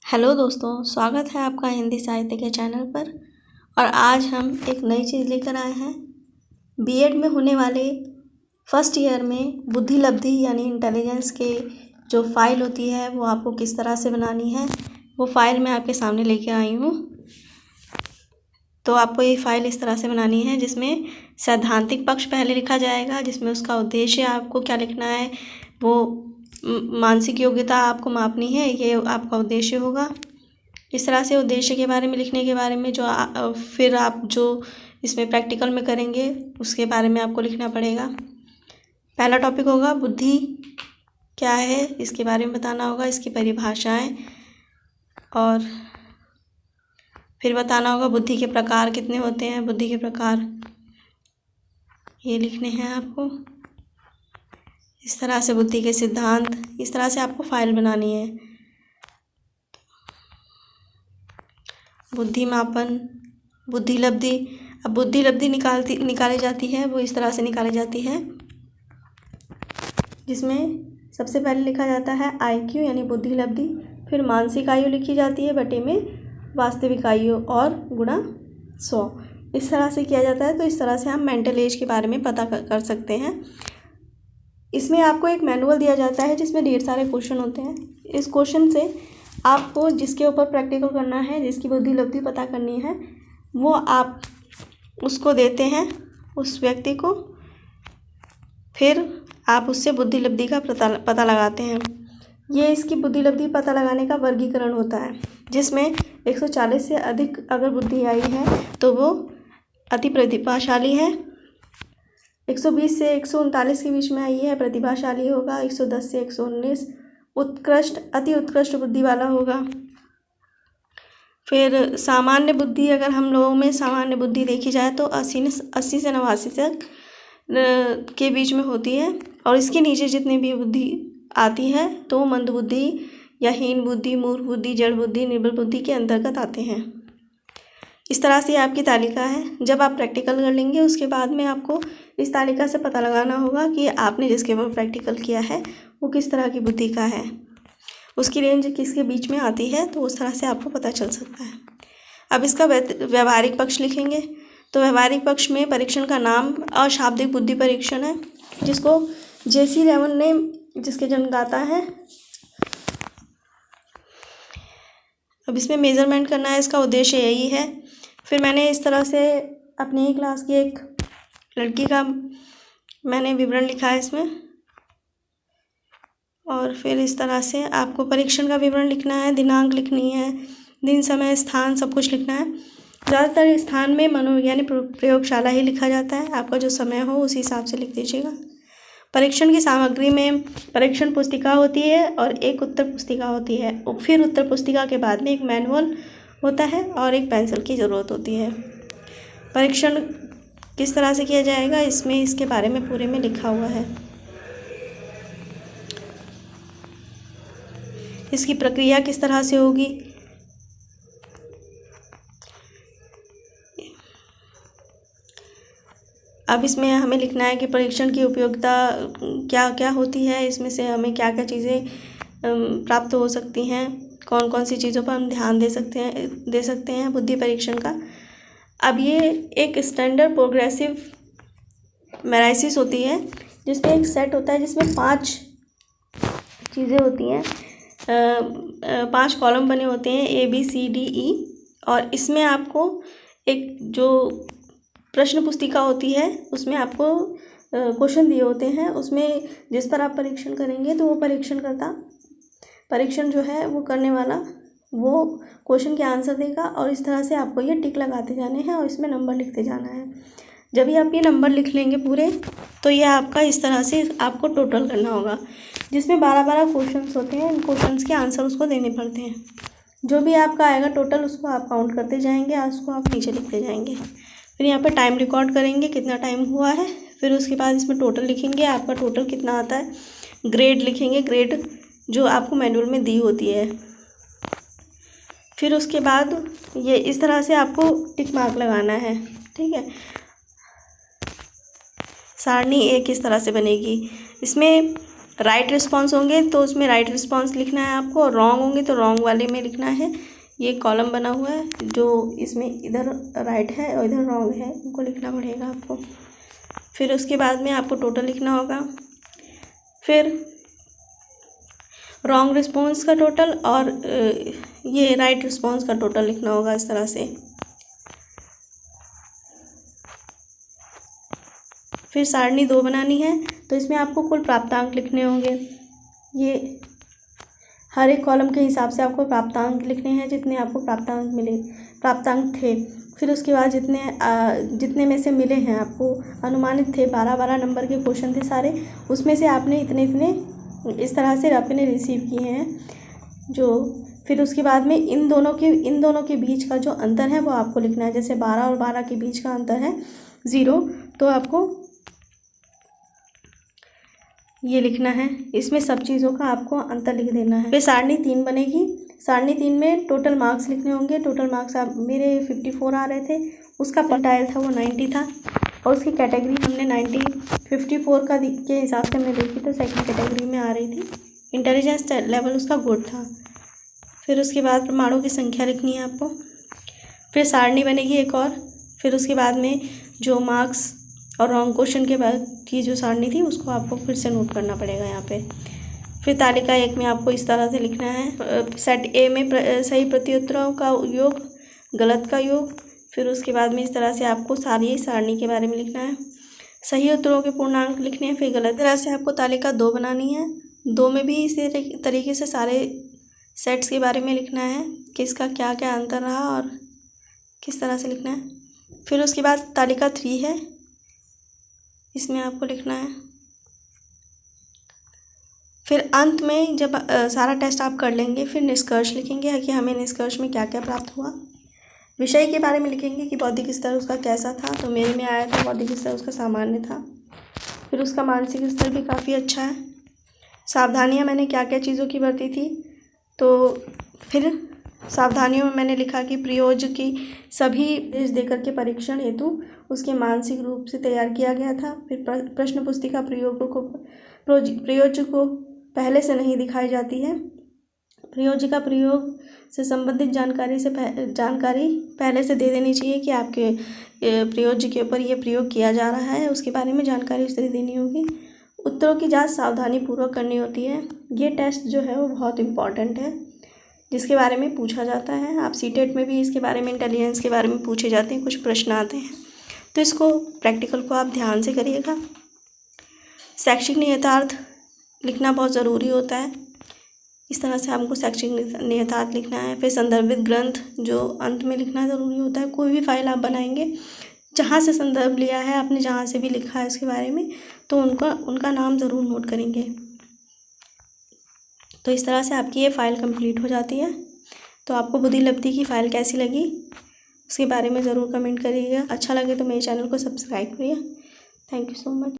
Hello दोस्तों, स्वागत है आपका हिंदी साहित्य के चैनल पर। और आज हम एक नई चीज़ लेकर आए हैं। बीएड में होने वाले फर्स्ट ईयर में बुद्धिलब्धि यानी इंटेलिजेंस के जो फाइल होती है वो आपको किस तरह से बनानी है, वो फाइल मैं आपके सामने लेकर आई हूँ। तो आपको ये फाइल इस तरह से बनानी है जिसमें सैद्धांतिक पक्ष पहले लिखा जाएगा, जिसमें उसका उद्देश्य आपको क्या लिखना है, वो मानसिक योग्यता आपको मापनी है, ये आपका उद्देश्य होगा। इस तरह से उद्देश्य के बारे में लिखने के बारे में फिर आप जो इसमें प्रैक्टिकल में करेंगे उसके बारे में आपको लिखना पड़ेगा। पहला टॉपिक होगा बुद्धि क्या है, इसके बारे में बताना होगा, इसकी परिभाषाएं, और फिर बताना होगा बुद्धि के प्रकार कितने होते हैं। बुद्धि के प्रकार ये लिखने हैं आपको। इस तरह से बुद्धि के सिद्धांत, इस तरह से आपको फाइल बनानी है। बुद्धि मापन, बुद्धिलब्धि। अब बुद्धिलब्धि निकाली जाती है, वो इस तरह से निकाली जाती है जिसमें सबसे पहले लिखा जाता है IQ यानी बुद्धिलब्धि, फिर मानसिक आयु लिखी जाती है बटे में वास्तविक आयु और गुणा 100। इस तरह से किया जाता है। तो इस तरह से हम मेंटल एज के बारे में पता कर सकते हैं। इसमें आपको एक मैनुअल दिया जाता है जिसमें ढेर सारे क्वेश्चन होते हैं। इस क्वेश्चन से आपको जिसके ऊपर प्रैक्टिकल करना है, जिसकी बुद्धिलब्धि पता करनी है, वो आप उसको देते हैं उस व्यक्ति को, फिर आप उससे बुद्धिलब्धि का पता लगाते हैं। ये इसकी बुद्धिलब्धि पता लगाने का वर्गीकरण होता है जिसमें 140 से अधिक अगर बुद्धि आई है तो वो अति प्रतिभाशाली है, 120 से 139 के बीच में आई है प्रतिभाशाली होगा, 110 से 119 उत्कृष्ट अति उत्कृष्ट बुद्धि वाला होगा। फिर सामान्य बुद्धि, अगर हम लोगों में सामान्य बुद्धि देखी जाए तो 80 से 89 तक के बीच में होती है, और इसके नीचे जितनी भी बुद्धि आती है तो मंद बुद्धि या हीन बुद्धि, मूर्ख बुद्धि, जड़ बुद्धि, निर्बल बुद्धि के अंतर्गत आते हैं। इस तरह से आपकी तालिका है। जब आप प्रैक्टिकल कर लेंगे उसके बाद में आपको इस तालिका से पता लगाना होगा कि आपने जिसके ऊपर प्रैक्टिकल किया है वो किस तरह की बुद्धि का है, उसकी रेंज किसके बीच में आती है, तो उस तरह से आपको पता चल सकता है। अब इसका व्यवहारिक पक्ष लिखेंगे। तो व्यवहारिक पक्ष में परीक्षण का नाम अशाब्दिक बुद्धि परीक्षण है, जिसको JC लेवन ने जिसके जन्मदाता है। अब इसमें मेजरमेंट करना है, इसका उद्देश्य यही है। फिर मैंने इस तरह से अपनी ही क्लास की एक लड़की का मैंने विवरण लिखा है इसमें, और फिर इस तरह से आपको परीक्षण का विवरण लिखना है, दिनांक लिखनी है, दिन, समय, स्थान, सब कुछ लिखना है। ज़्यादातर स्थान में मनोवैज्ञानिक प्रयोगशाला ही लिखा जाता है। आपका जो समय हो उसी हिसाब से लिख दीजिएगा। परीक्षण की सामग्री में परीक्षण पुस्तिका होती है और एक उत्तर पुस्तिका होती है, और फिर उत्तर पुस्तिका के बाद में एक मैनुअल होता है और एक पेंसिल की ज़रूरत होती है। परीक्षण किस तरह से किया जाएगा इसमें इसके बारे में पूरे में लिखा हुआ है। इसकी प्रक्रिया किस तरह से होगी, अब इसमें हमें लिखना है कि परीक्षण की उपयोगिता क्या क्या होती है, इसमें से हमें क्या क्या चीज़ें प्राप्त हो सकती हैं, कौन कौन सी चीज़ों पर हम ध्यान दे सकते हैं बुद्धि परीक्षण का। अब ये एक स्टैंडर्ड प्रोग्रेसिव एनालिसिस होती है जिसमें एक सेट होता है जिसमें 5 चीज़ें होती हैं, 5 कॉलम बने होते हैं ABCDE, और इसमें आपको एक जो प्रश्न पुस्तिका होती है उसमें आपको क्वेश्चन दिए होते हैं, उसमें जिस पर आप परीक्षण करेंगे तो वो परीक्षण जो है वो करने वाला वो क्वेश्चन के आंसर देगा, और इस तरह से आपको ये टिक लगाते जाने हैं और इसमें नंबर लिखते जाना है। जब भी आप ये नंबर लिख लेंगे पूरे, तो ये आपका इस तरह से आपको टोटल करना होगा, जिसमें 12 क्वेश्चंस होते हैं। इन क्वेश्चंस के आंसर उसको देने पड़ते हैं। जो भी आपका आएगा टोटल उसको आप काउंट करते जाएंगे और उसको आप नीचे लिखते जाएंगे। फिर यहाँ पर टाइम रिकॉर्ड करेंगे कितना टाइम हुआ है, फिर उसके बाद इसमें टोटल लिखेंगे, आपका टोटल कितना आता है। ग्रेड लिखेंगे, ग्रेड जो आपको मैनुअल में दी होती है। फिर उसके बाद ये इस तरह से आपको टिक मार्क लगाना है, ठीक है। सारणी 1 इस तरह से बनेगी। इसमें राइट रिस्पॉन्स होंगे तो उसमें राइट रिस्पॉन्स लिखना है आपको, और रॉन्ग होंगे तो रॉन्ग वाले में लिखना है। ये कॉलम बना हुआ है, जो इसमें इधर राइट है और इधर रॉन्ग है, उनको लिखना पड़ेगा आपको। फिर उसके बाद में आपको टोटल लिखना होगा, फिर रॉन्ग रिस्पॉन्स का टोटल और ये राइट रिस्पॉन्स का टोटल लिखना होगा इस तरह से। फिर सारणी 2 बनानी है, तो इसमें आपको कुल प्राप्तांक लिखने होंगे। ये हर एक कॉलम के हिसाब से आपको प्राप्तांक लिखने हैं, जितने आपको प्राप्तांक थे। फिर उसके बाद जितने में से मिले हैं आपको, अनुमानित थे 12 नंबर के क्वेश्चन थे सारे, उसमें से आपने इतने इस तरह से आपने रिसीव किए हैं जो। फिर उसके बाद में इन दोनों के बीच का जो अंतर है वो आपको लिखना है। जैसे 12 और 12 के बीच का अंतर है 0, तो आपको ये लिखना है। इसमें सब चीज़ों का आपको अंतर लिख देना है। फिर सारणी 3 बनेगी। सारणी 3 में टोटल मार्क्स लिखने होंगे। टोटल मार्क्स आप मेरे 54 आ रहे थे, उसका परसेंटाइल था वो 90 था, और उसकी कैटेगरी हमने 54 के हिसाब से हमने देखी तो सेकंड कैटेगरी में आ रही थी। इंटेलिजेंस लेवल उसका गुड था। फिर उसके बाद प्रमाणों की संख्या लिखनी है आपको। फिर सारणी बनेगी एक और। फिर उसके बाद में जो मार्क्स और रॉन्ग क्वेश्चन के बाद की जो सारणी थी उसको आपको फिर से नोट करना पड़ेगा यहाँ पे। फिर तालिका 1 में आपको इस तरह से लिखना है। सेट ए में सही प्रत्युत्तरों का योग, गलत का योग। फिर उसके बाद में इस तरह से आपको सारी सारणी के बारे में लिखना है। सही उत्तरों के पूर्णांक लिखने हैं। फिर गलत तरह से आपको तालिका 2 बनानी है। 2 में भी इसी तरीके से सारे सेट्स के बारे में लिखना है, किसका क्या क्या अंतर रहा और किस तरह से लिखना है। फिर उसके बाद तालिका 3 है, इसमें आपको लिखना है। फिर अंत में जब सारा टेस्ट आप कर लेंगे, फिर निष्कर्ष लिखेंगे कि हमें निष्कर्ष में क्या क्या प्राप्त हुआ। विषय के बारे में लिखेंगे कि बौद्धिक स्तर उसका कैसा था, तो मेरे में आया था बौद्धिक स्तर उसका सामान्य था। फिर उसका मानसिक स्तर भी काफ़ी अच्छा है। सावधानियाँ मैंने क्या क्या चीज़ों की बरती थी, तो फिर सावधानियों में मैंने लिखा कि प्रयोज्य की सभी निर्देश देकर के परीक्षण हेतु उसके मानसिक रूप से तैयार किया गया था। फिर प्रश्न पुस्तिका प्रयोज्य को पहले से नहीं दिखाई जाती है। प्रयोज्य का प्रयोग से संबंधित जानकारी पहले से दे देनी चाहिए कि आपके प्रयोज्य के ऊपर ये प्रयोग किया जा रहा है, उसके बारे में जानकारी उससे देनी होगी। उत्तरों की जांच सावधानी पूर्वक करनी होती है। ये टेस्ट जो है वो बहुत इम्पॉर्टेंट है, जिसके बारे में पूछा जाता है। आप सीटेट में भी इसके बारे में, इंटेलिजेंस के बारे में पूछे जाते हैं, कुछ प्रश्न आते हैं, तो इसको प्रैक्टिकल को आप ध्यान से करिएगा। शैक्षिक नियतार्थ लिखना बहुत ज़रूरी होता है। इस तरह से हमको शैक्षिक नियतार्थ लिखना है। फिर संदर्भित ग्रंथ जो अंत में लिखना ज़रूरी होता है। कोई भी फाइल आप बनाएंगे, जहाँ से संदर्भ लिया है आपने, जहाँ से भी लिखा है उसके बारे में, तो उनका नाम ज़रूर नोट करेंगे। तो इस तरह से आपकी ये फ़ाइल कंप्लीट हो जाती है। तो आपको बुद्धिलब्धि की फ़ाइल कैसी लगी उसके बारे में ज़रूर कमेंट करिएगा। अच्छा लगे तो मेरे चैनल को सब्सक्राइब करिए। Thank you so much.